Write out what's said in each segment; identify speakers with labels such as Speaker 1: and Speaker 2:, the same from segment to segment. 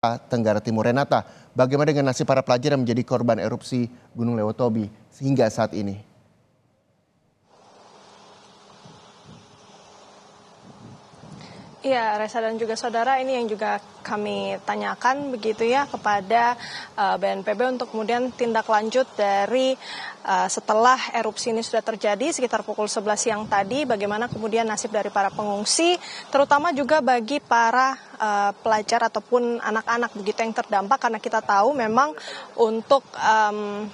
Speaker 1: Tenggara Timur. Renata, bagaimana dengan nasib para pelajar yang menjadi korban erupsi Gunung Lewotobi hingga saat ini?
Speaker 2: Iya, Reza dan juga saudara, ini yang juga kami tanyakan begitu ya kepada BNPB untuk kemudian tindak lanjut dari setelah erupsi ini sudah terjadi sekitar pukul 11 siang tadi, bagaimana kemudian nasib dari para pengungsi, terutama juga bagi para pelajar ataupun anak-anak begitu yang terdampak, karena kita tahu memang untuk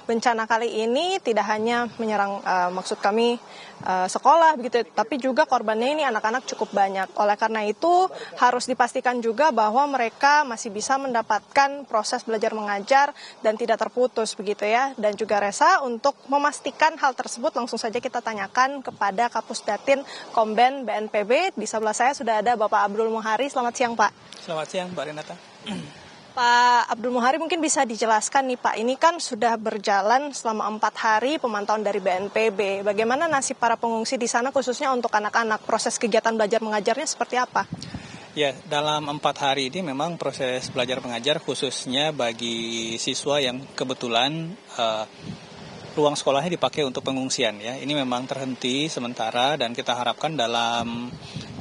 Speaker 2: bencana kali ini tidak hanya menyerang maksud kami sekolah begitu, tapi juga korbannya ini anak-anak cukup banyak. Oleh karena itu harus dipastikan juga bahwa mereka masih bisa mendapatkan proses belajar mengajar dan tidak terputus begitu ya. Dan juga Reza, untuk memastikan hal tersebut langsung saja kita tanyakan kepada Kapusdatin Komben BNPB. Di sebelah saya sudah ada Bapak Abdul Muhari. Selamat siang Pak.
Speaker 3: Selamat siang Mbak Renata.
Speaker 2: Pak Abdul Muhari, mungkin bisa dijelaskan nih Pak, ini kan sudah berjalan selama 4 hari pemantauan dari BNPB. Bagaimana nasib para pengungsi di sana khususnya untuk anak-anak? Proses kegiatan belajar mengajarnya seperti apa?
Speaker 3: Ya, dalam 4 hari ini memang proses belajar mengajar khususnya bagi siswa yang kebetulan ruang sekolahnya dipakai untuk pengungsian ya. Ini memang terhenti sementara dan kita harapkan dalam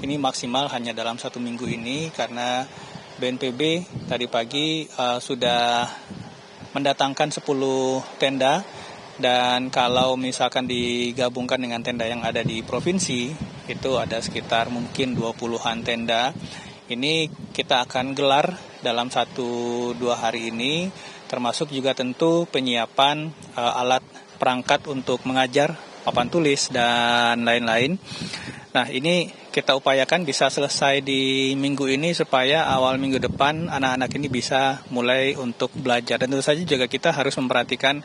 Speaker 3: ini maksimal hanya dalam 1 minggu ini, karena BNPB tadi pagi sudah mendatangkan 10 tenda, dan kalau misalkan digabungkan dengan tenda yang ada di provinsi itu ada sekitar mungkin 20-an tenda. Ini kita akan gelar dalam 1-2 hari ini, termasuk juga tentu penyiapan alat perangkat untuk mengajar, papan tulis dan lain-lain. Nah, ini kita upayakan bisa selesai di minggu ini supaya awal minggu depan anak-anak ini bisa mulai untuk belajar. Dan tentu saja juga kita harus memperhatikan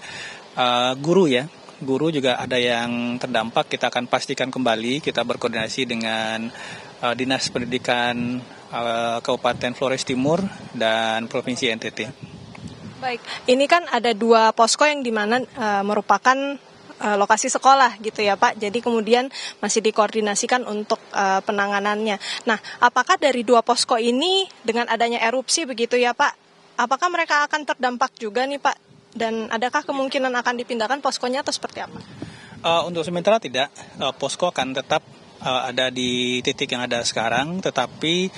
Speaker 3: guru ya. Guru juga ada yang terdampak, kita akan pastikan kembali, kita berkoordinasi dengan Dinas Pendidikan Kabupaten Flores Timur dan Provinsi NTT.
Speaker 2: Baik, ini kan ada 2 posko yang dimana merupakan lokasi sekolah gitu ya Pak. Jadi kemudian masih dikoordinasikan untuk penanganannya. Nah, apakah dari 2 posko ini dengan adanya erupsi begitu ya Pak, apakah mereka akan terdampak juga nih Pak? Dan adakah kemungkinan akan dipindahkan poskonya atau seperti apa?
Speaker 3: Untuk sementara tidak, posko akan tetap ada di titik yang ada sekarang, tetapi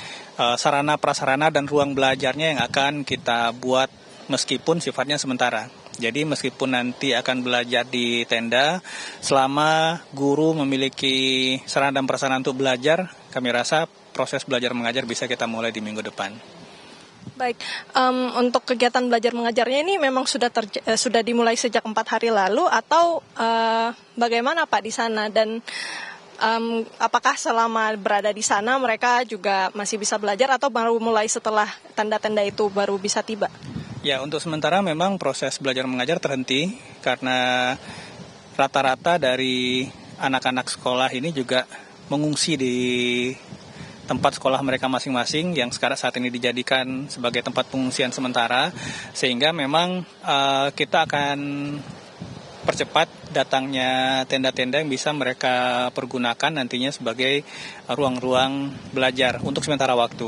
Speaker 3: sarana prasarana dan ruang belajarnya yang akan kita buat meskipun sifatnya sementara. Jadi meskipun nanti akan belajar di tenda, selama guru memiliki sarana dan prasarana untuk belajar, kami rasa proses belajar mengajar bisa kita mulai di minggu depan.
Speaker 2: Baik, untuk kegiatan belajar mengajarnya ini memang sudah dimulai sejak 4 hari lalu atau bagaimana Pak di sana, dan apakah selama berada di sana mereka juga masih bisa belajar atau baru mulai setelah tenda-tenda itu baru bisa tiba?
Speaker 3: Ya, untuk sementara memang proses belajar mengajar terhenti karena rata-rata dari anak-anak sekolah ini juga mengungsi di tempat sekolah mereka masing-masing yang sekarang saat ini dijadikan sebagai tempat pengungsian sementara, sehingga memang kita akan percepat datangnya tenda-tenda yang bisa mereka pergunakan nantinya sebagai ruang-ruang belajar untuk sementara waktu.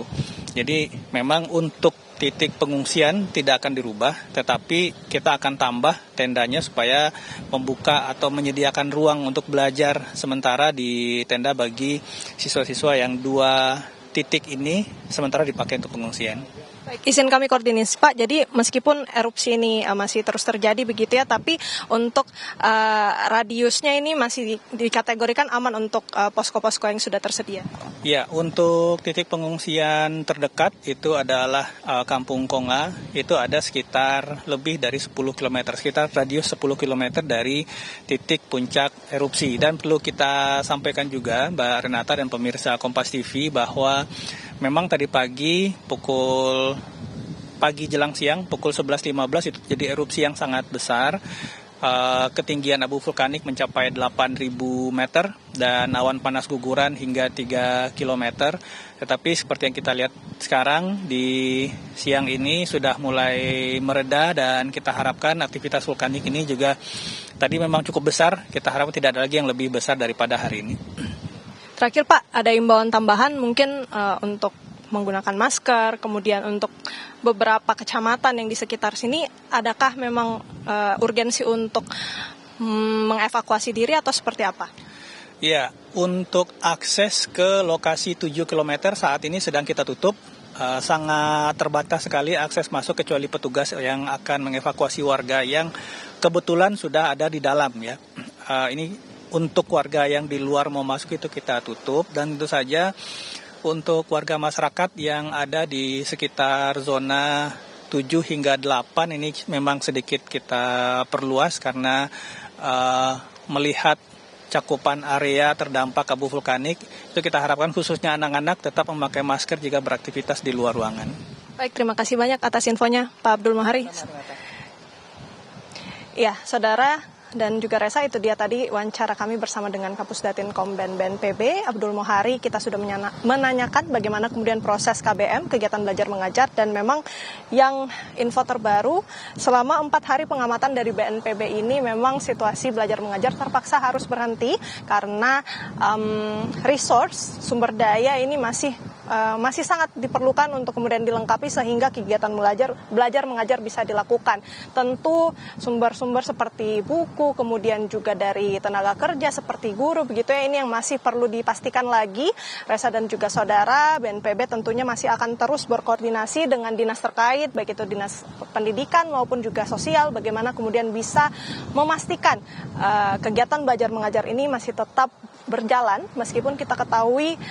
Speaker 3: Jadi memang untuk titik pengungsian tidak akan dirubah, tetapi kita akan tambah tendanya supaya membuka atau menyediakan ruang untuk belajar sementara di tenda bagi siswa-siswa yang 2 titik ini sementara dipakai untuk pengungsian.
Speaker 2: Baik, izin kami koordinasi Pak, jadi meskipun erupsi ini masih terus terjadi begitu ya, tapi untuk radiusnya ini masih dikategorikan aman untuk posko-posko yang sudah tersedia?
Speaker 3: Ya, untuk titik pengungsian terdekat itu adalah Kampung Konga, itu ada sekitar lebih dari 10 km, sekitar radius 10 km dari titik puncak erupsi. Dan perlu kita sampaikan juga Mbak Renata dan pemirsa Kompas TV bahwa memang tadi pagi jelang siang pukul 11.15 itu jadi erupsi yang sangat besar. Ketinggian abu vulkanik mencapai 8.000 meter dan awan panas guguran hingga 3 km. Tetapi seperti yang kita lihat sekarang di siang ini sudah mulai mereda dan kita harapkan aktivitas vulkanik ini juga tadi memang cukup besar. Kita harapkan tidak ada lagi yang lebih besar daripada hari ini.
Speaker 2: Terakhir Pak, ada imbauan tambahan mungkin untuk menggunakan masker, kemudian untuk beberapa kecamatan yang di sekitar sini, adakah memang urgensi untuk mengevakuasi diri atau seperti apa?
Speaker 3: Ya, untuk akses ke lokasi 7 km saat ini sedang kita tutup. Sangat terbatas sekali akses masuk kecuali petugas yang akan mengevakuasi warga yang kebetulan sudah ada di dalam ya. Ini untuk warga yang di luar mau masuk itu kita tutup, dan tentu saja untuk warga masyarakat yang ada di sekitar zona 7 hingga 8 ini memang sedikit kita perluas karena melihat cakupan area terdampak abu vulkanik, itu kita harapkan khususnya anak-anak tetap memakai masker jika beraktivitas di luar ruangan.
Speaker 2: Baik, terima kasih banyak atas infonya Pak Abdul Muhari. Ya, saudara dan juga Resa, itu dia tadi wawancara kami bersama dengan Kapusdatin Komben BNPB Abdul Muhari. Kita sudah menanyakan bagaimana kemudian proses KBM, kegiatan belajar mengajar, dan memang yang info terbaru selama 4 hari pengamatan dari BNPB ini memang situasi belajar mengajar terpaksa harus berhenti karena resource sumber daya ini masih sangat diperlukan untuk kemudian dilengkapi sehingga kegiatan belajar mengajar bisa dilakukan. Tentu sumber-sumber seperti buku, kemudian juga dari tenaga kerja seperti guru, begitu ya, ini yang masih perlu dipastikan lagi. Resa dan juga saudara, BNPB tentunya masih akan terus berkoordinasi dengan dinas terkait, baik itu dinas pendidikan maupun juga sosial, bagaimana kemudian bisa memastikan kegiatan belajar mengajar ini masih tetap berjalan, meskipun kita ketahui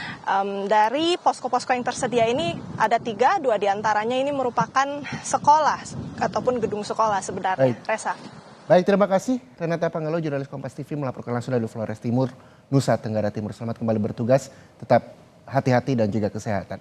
Speaker 2: dari posko-posko yang tersedia ini ada 3, 2 diantaranya ini merupakan sekolah ataupun gedung sekolah sebenarnya.
Speaker 1: Baik.
Speaker 2: Resa.
Speaker 1: Baik, terima kasih Renata Pangelo, jurnalis Kompas TV melaporkan langsung dari Flores Timur, Nusa Tenggara Timur. Selamat kembali bertugas, tetap hati-hati dan juga kesehatan.